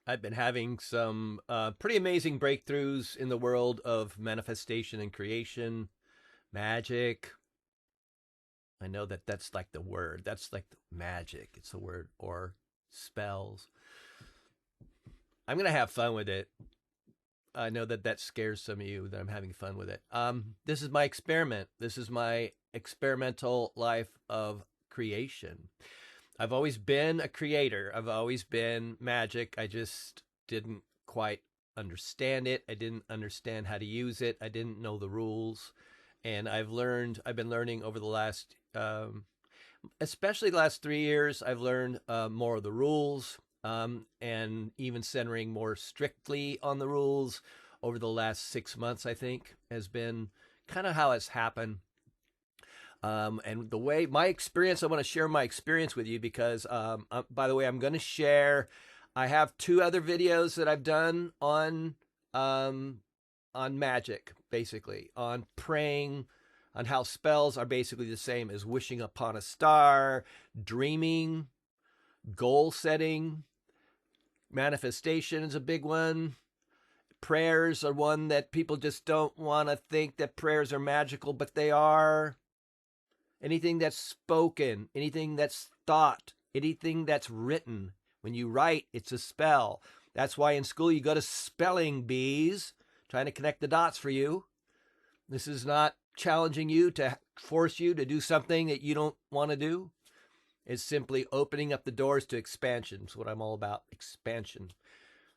I've been having some pretty amazing breakthroughs in the world of manifestation and creation, magic. I know that that's like the word. That's like magic. It's the word, or spells. I'm going to have fun with it. I know that that scares some of you that I'm having fun with it. This is my experiment. This is my experimental life of creation. I've always been a creator. I've always been magic. I just didn't quite understand it. I didn't understand how to use it. I didn't know the rules. And I've been learning over the last, especially the last 3 years, I've learned more of the rules, and even centering more strictly on the rules over the last 6 months, I think, has been kind of how it's happened. And the way my experience, I want to share my experience with you because, by the way, I'm going to share. I have two other videos that I've done um, on magic, basically on praying, on how spells are basically the same as wishing upon a star, dreaming, goal setting, manifestation is a big one. Prayers are one that people just don't want to think that prayers are magical, but they are. Anything that's spoken, anything that's thought, anything that's written. When you write, it's a spell. That's why in school you go to spelling bees, trying to connect the dots for you. This is not challenging you to force you to do something that you don't want to do. It's simply opening up the doors to expansion. It's what I'm all about, expansion.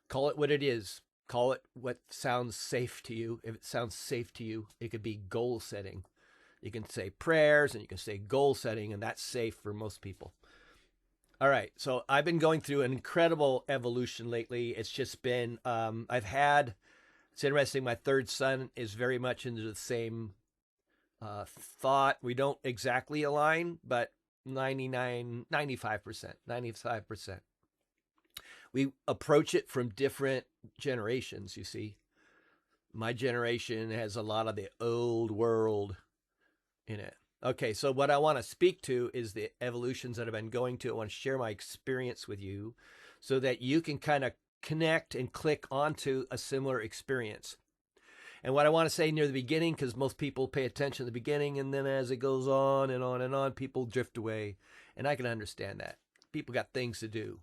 Call it what it is. Call it what sounds safe to you. If it sounds safe to you, it could be goal setting. You can say prayers and you can say goal setting, and that's safe for most people. All right, so I've been going through an incredible evolution lately. It's just been, it's interesting, my third son is very much into the same thought. We don't exactly align, but 99, 95%, 95%. We approach it from different generations, you see. My generation has a lot of the old world in it. Okay, so what I want to speak to is the evolutions that I've been going to. I want to share my experience with you so that you can kind of connect and click onto a similar experience. And what I want to say near the beginning, because most people pay attention at the beginning, and then as it goes on and on and on, people drift away. And I can understand that. People got things to do.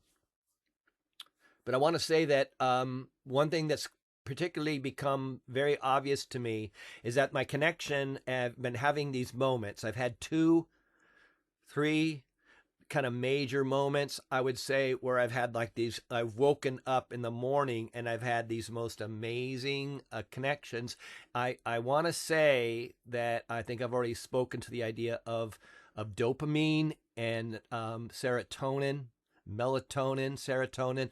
But I want to say that one thing that's particularly become very obvious to me is that my connection, I've been having these moments. I've had two, three kind of major moments, I would say, where I've had like these, I've woken up in the morning and I've had these most amazing connections. I want to say that I think I've already spoken to the idea of dopamine and serotonin, melatonin, serotonin,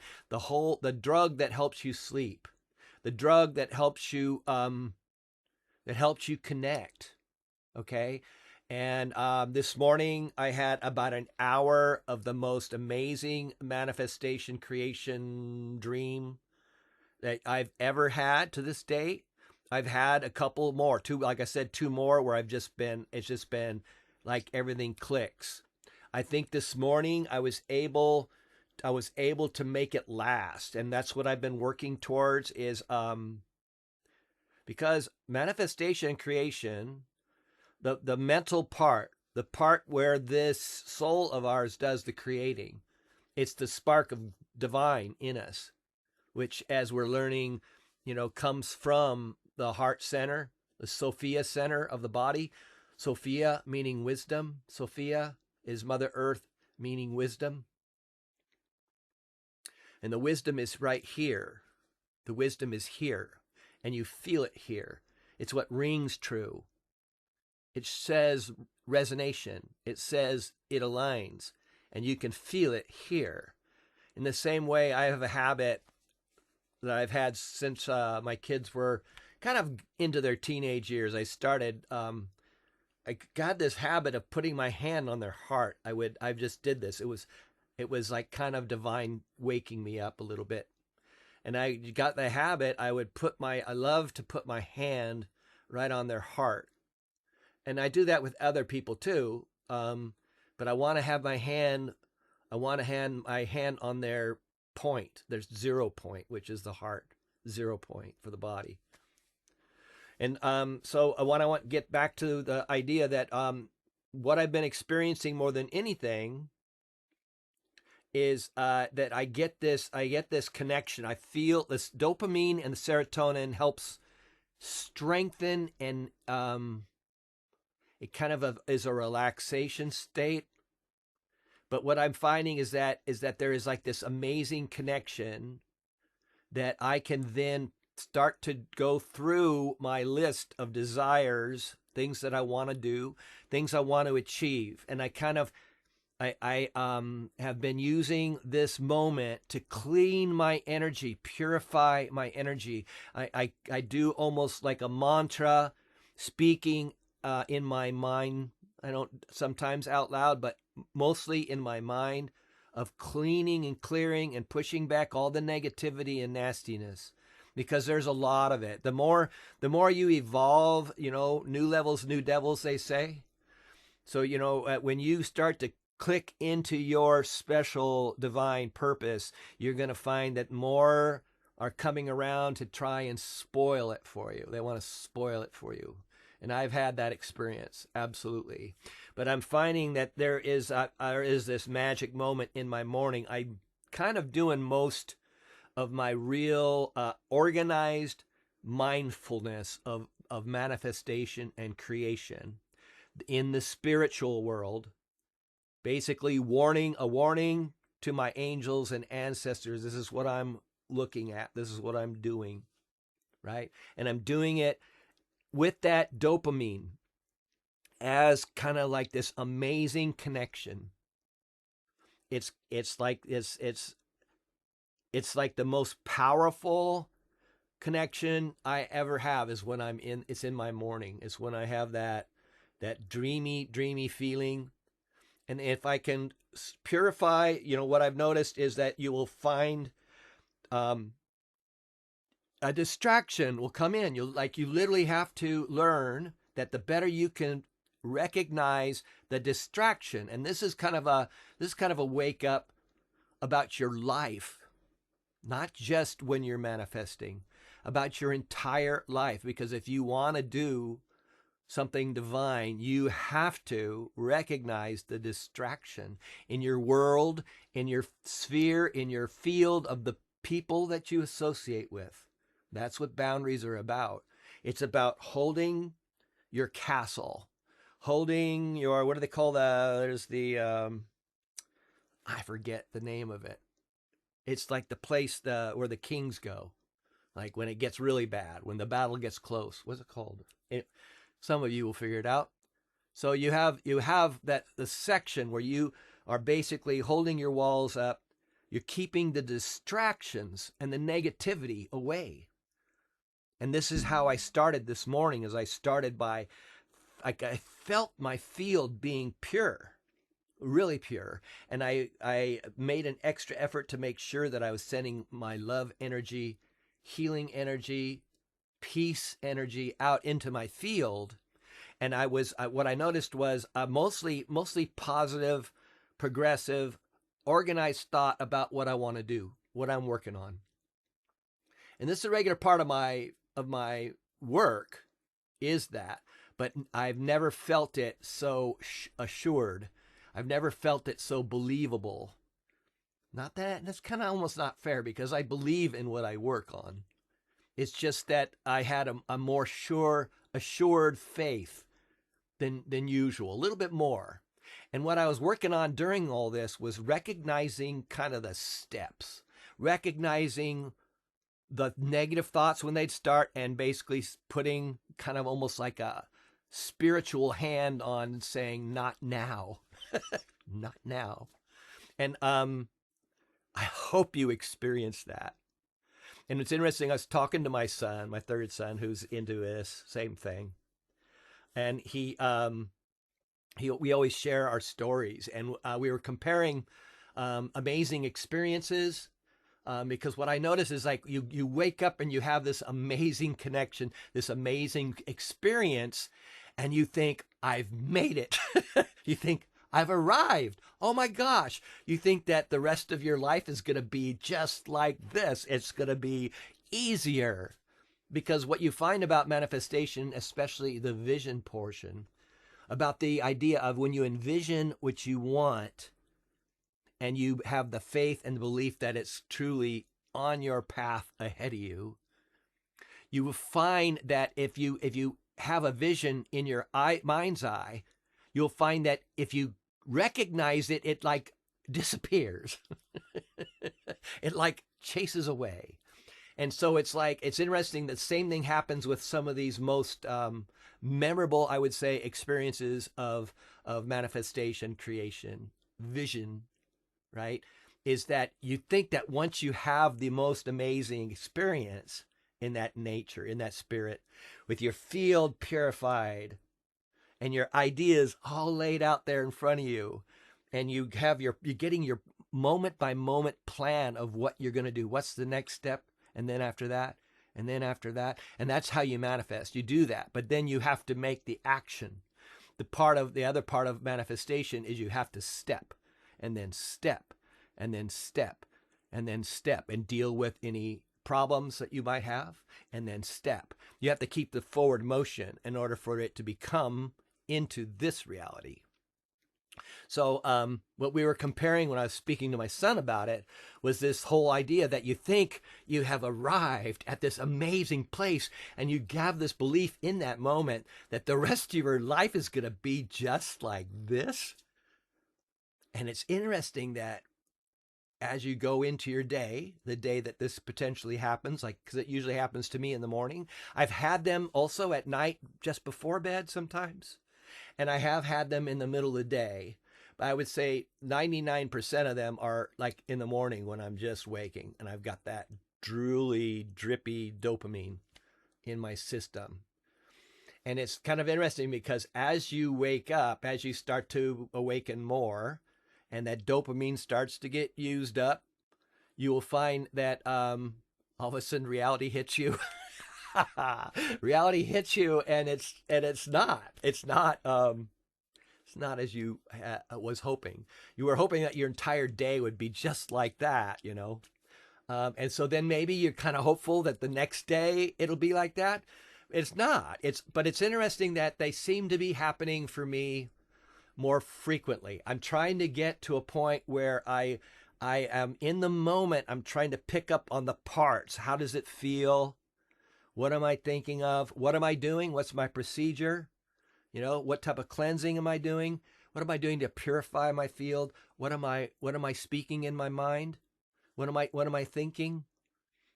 the drug that helps you sleep, the drug that helps you connect. Okay. And this morning I had about an hour of the most amazing manifestation creation dream that I've ever had to this date. I've had a couple more, two, like I said, two more where it's just been like everything clicks. I think this morning I was able to make it last, and that's what I've been working towards is because manifestation and creation, the mental part, the part where this soul of ours does the creating, it's the spark of divine in us, which, as we're learning, comes from the heart center, the Sophia center of the body. Sophia meaning wisdom. Sophia is Mother Earth meaning wisdom. And the wisdom is right here. The wisdom is here. And you feel it here. It's what rings true. It says resonation. It says it aligns. And you can feel it here. In the same way, I have a habit that I've had since my kids were kind of into their teenage years. I got this habit of putting my hand on their heart. I just did this. It was like kind of divine waking me up a little bit. And I got the habit, I love to put my hand right on their heart. And I do that with other people too. But I want to have my hand on point. There's 0 point, which is the heart. 0 point for the body. And so what I want to get back to the idea that what I've been experiencing more than anything is that I get this connection. I feel this dopamine and the serotonin helps strengthen, and it kind of is a relaxation state. But what I'm finding is that there is like this amazing connection that I can then start to go through my list of desires, things that I want to do, things I want to achieve. And I have been using this moment to clean my energy, purify my energy. I do almost like a mantra, speaking in my mind. I don't sometimes out loud, but mostly in my mind, of cleaning and clearing and pushing back all the negativity and nastiness, because there's a lot of it. The more you evolve, new levels, new devils, they say. So, when you start to click into your special divine purpose, you're going to find that more are coming around to try and spoil it for you. They want to spoil it for you. And I've had that experience, absolutely. But I'm finding that there is this magic moment in my morning. I'm kind of doing most of my real organized mindfulness of manifestation and creation in the spiritual world. Basically, a warning to my angels and ancestors. This is what I'm looking at. This is what I'm doing, right? And I'm doing it with that dopamine as kind of like this amazing connection. It's like the most powerful connection I ever have is when it's in my morning. It's when I have that dreamy feeling. And if I can purify, what I've noticed is that you will find a distraction will come in. You literally have to learn that the better you can recognize the distraction. And this is kind of a wake up about your life, not just when you're manifesting, about your entire life. Because if you want to do something divine, you have to recognize the distraction in your world, in your sphere, in your field of the people that you associate with. That's what boundaries are about. It's about holding your castle, holding your, what do they call there's the, I forget the name of it. It's like the place where the kings go, like when it gets really bad, when the battle gets close. What's it called? Some of you will figure it out. So you have the section where you are basically holding your walls up. You're keeping the distractions and the negativity away. And this is how I started this morning. As I started by, I felt my field being pure, really pure. And I made an extra effort to make sure that I was sending my love energy, healing energy, peace energy out into my field. And what I noticed was mostly positive, progressive, organized thought about what I want to do, what I'm working on. And this is a regular part of my work, is that. But I've never felt it so assured. I've never felt it so believable. Not that, that's kind of almost not fair, because I believe in what I work on. It's just that I had a more assured faith than usual, a little bit more. And what I was working on during all this was recognizing kind of the steps, recognizing the negative thoughts when they'd start, and basically putting kind of almost like a spiritual hand on, saying, not now, not now. And I hope you experience that. And it's interesting, I was talking to my son, my third son, who's into this same thing. And we always share our stories. And we were comparing amazing experiences, because what I notice is, like, you wake up and you have this amazing connection, this amazing experience, and you think, I've made it. You think, I've arrived. Oh my gosh. You think that the rest of your life is going to be just like this. It's going to be easier. Because what you find about manifestation, especially the vision portion, about the idea of when you envision what you want and you have the faith and the belief that it's truly on your path ahead of you, you will find that if you have a vision in your mind's eye, you'll find that if you recognize it, it like disappears. It like chases away. And so it's like, it's interesting. The same thing happens with some of these most memorable, I would say, experiences of manifestation, creation, vision, right? Is that you think that once you have the most amazing experience in that nature, in that spirit, with your field purified and your ideas all laid out there in front of you, and you're getting your moment by moment plan of what you're going to do. What's the next step? And then after that, and then after that. And that's how you manifest. You do that, but then you have to make the action. The other part of manifestation is you have to step, and then step, and then step, and then step, and deal with any problems that you might have, and then step. You have to keep the forward motion in order for it to become into this reality. So what we were comparing when I was speaking to my son about it was this whole idea that you think you have arrived at this amazing place, and you have this belief in that moment that the rest of your life is going to be just like this. And it's interesting that as you go into your day, the day that this potentially happens, like, because it usually happens to me in the morning. I've had them also at night just before bed sometimes. And I have had them in the middle of the day. But I would say 99% of them are like in the morning when I'm just waking and I've got that drooly, drippy dopamine in my system. And it's kind of interesting because as you wake up, as you start to awaken more, and that dopamine starts to get used up, you will find that all of a sudden reality hits you. Reality hits you, and it's not as you was hoping. You were hoping that your entire day would be just like that, you know. And so then maybe you're kind of hopeful that the next day it'll be like that. It's not. But it's interesting that they seem to be happening for me more frequently. I'm trying to get to a point where I am in the moment. I'm trying to pick up on the parts. How does it feel? What am I thinking of? What am I doing? What's my procedure? You know, what type of cleansing am I doing? What am I doing to purify my field? What am I speaking in my mind? What am I thinking?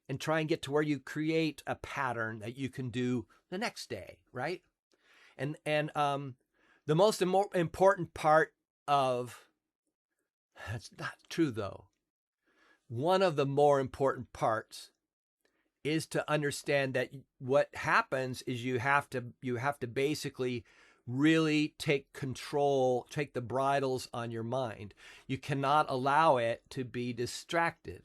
And try and get to where you create a pattern that you can do the next day, right? And the most important part of, that's not true though. One of the more important parts is to understand that what happens is you have to basically really take control, take the bridles on your mind. You cannot allow it to be distracted.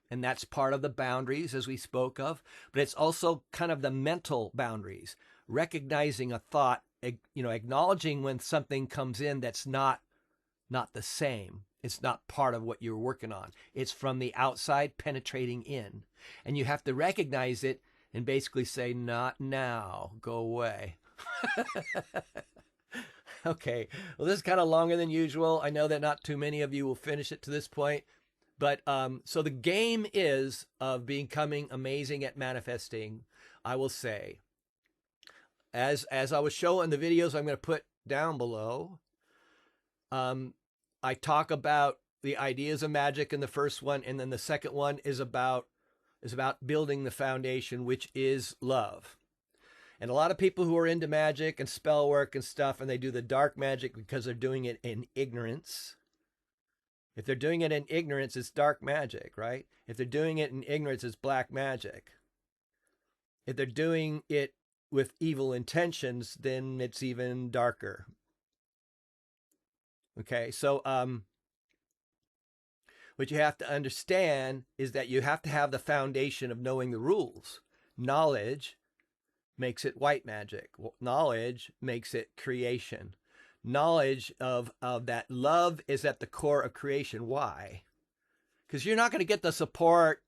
And that's part of the boundaries, as we spoke of, but it's also kind of the mental boundaries, recognizing a thought, acknowledging when something comes in that's not the same. It's not part of what you're working on. It's from the outside penetrating in. And you have to recognize it and basically say, not now, go away. Okay, well, this is kind of longer than usual. I know that not too many of you will finish it to this point. But so the game is of becoming amazing at manifesting, I will say. As I was showing the videos I'm going to put down below, I talk about the ideas of magic in the first one, and then the second one is about building the foundation, which is love. And a lot of people who are into magic and spell work and stuff, and they do the dark magic because they're doing it in ignorance. If they're doing it in ignorance, it's dark magic, right? If they're doing it in ignorance, it's black magic. If they're doing it with evil intentions, then it's even darker. Okay, so what you have to understand is that you have to have the foundation of knowing the rules. Knowledge makes it white magic. Knowledge makes it creation. knowledge of that love is at the core of creation. Why? Because you're not going to get the support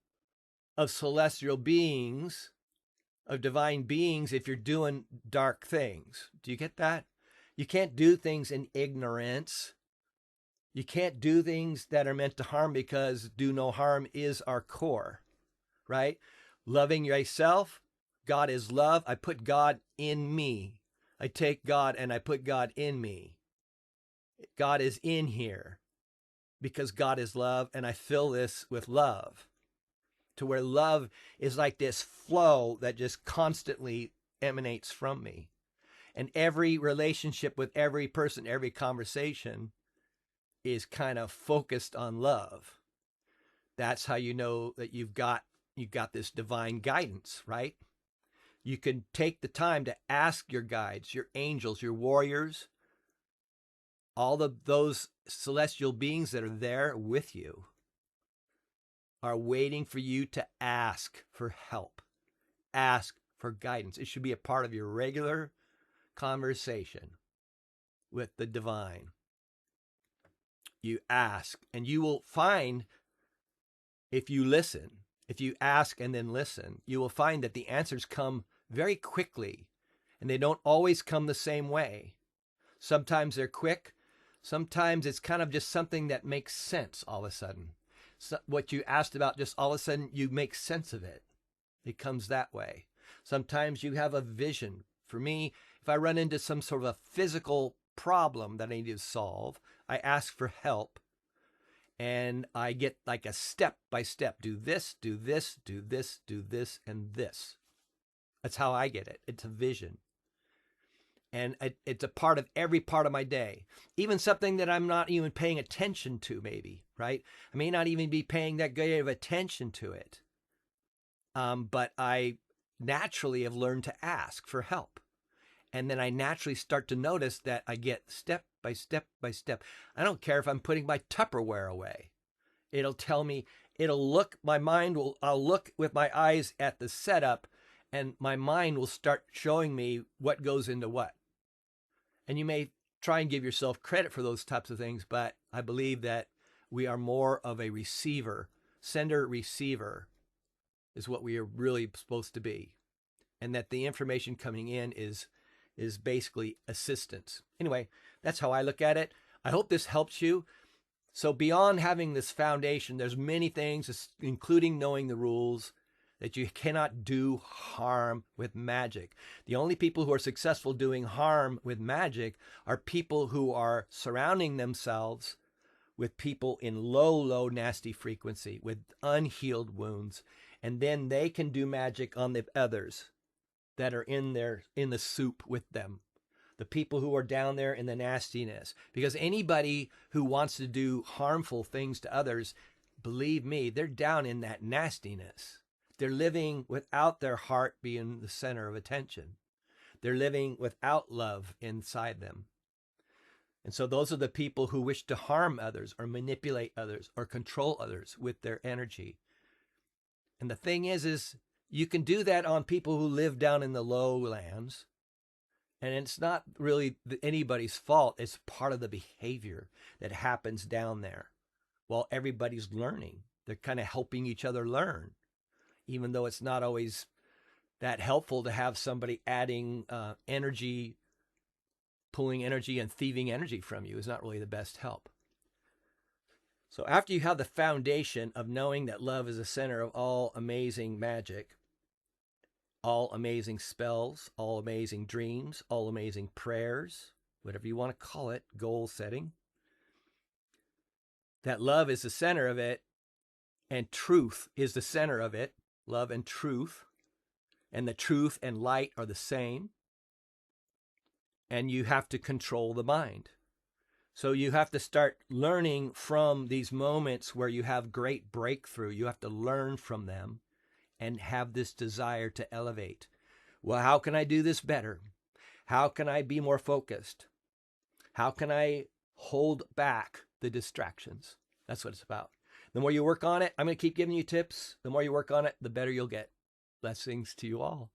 of celestial beings, of divine beings, if you're doing dark things. Do you get that? You can't do things in ignorance. You can't do things that are meant to harm, because do no harm is our core, right? Loving yourself. God is love. I put God in me. I take God and I put God in me. God is in here because God is love, and I fill this with love, to where love is like this flow that just constantly emanates from me. And every relationship with every person, every conversation is kind of focused on love. That's how you know that you've got this divine guidance, right? You can take the time to ask your guides, your angels, your warriors, all of those celestial beings that are there with you are waiting for you to ask for help, ask for guidance. It should be a part of your regular conversation with the divine. You ask, and you will find, if you listen, if you ask and then listen, you will find that the answers come very quickly, and they don't always come the same way. Sometimes they're quick. Sometimes it's kind of just something that makes sense all of a sudden. So what you asked about, just all of a sudden you make sense of it. It comes that way. Sometimes you have a vision. For me, if I run into some sort of a physical problem that I need to solve, I ask for help, and I get like a step by step. Do this, do this, do this, do this, and this. That's how I get it. It's a vision. And it's a part of every part of my day. Even something that I'm not even paying attention to, maybe, right? I may not even be paying that great of attention to it. But I naturally have learned to ask for help. And then I naturally start to notice that I get step by step by step. I don't care if I'm putting my Tupperware away. It'll tell me, I'll look with my eyes at the setup, and my mind will start showing me what goes into what. And you may try and give yourself credit for those types of things, but I believe that we are more of a receiver. Sender-receiver is what we are really supposed to be. And that the information coming in is basically assistance. Anyway, that's how I look at it. I hope this helps you. So beyond having this foundation, there's many things, including knowing the rules, that you cannot do harm with magic. The only people who are successful doing harm with magic are people who are surrounding themselves with people in low, nasty frequency, with unhealed wounds. And then they can do magic on the others that are in the soup with them. The people who are down there in the nastiness. Because anybody who wants to do harmful things to others, believe me, they're down in that nastiness. They're living without their heart being the center of attention. They're living without love inside them. And so those are the people who wish to harm others or manipulate others or control others with their energy. And the thing is you can do that on people who live down in the lowlands. And it's not really anybody's fault. It's part of the behavior that happens down there while everybody's learning. They're kind of helping each other learn, even though it's not always that helpful to have somebody adding energy, pulling energy and thieving energy from you is not really the best help. So after you have the foundation of knowing that love is the center of all amazing magic, all amazing spells, all amazing dreams, all amazing prayers, whatever you want to call it, goal setting, that love is the center of it, and truth is the center of it, love and truth, and the truth and light are the same, and you have to control the mind. So you have to start learning from these moments where you have great breakthrough. You have to learn from them and have this desire to elevate. Well, how can I do this better? How can I be more focused? How can I hold back the distractions? That's what it's about. The more you work on it, I'm going to keep giving you tips. The more you work on it, the better you'll get. Blessings to you all.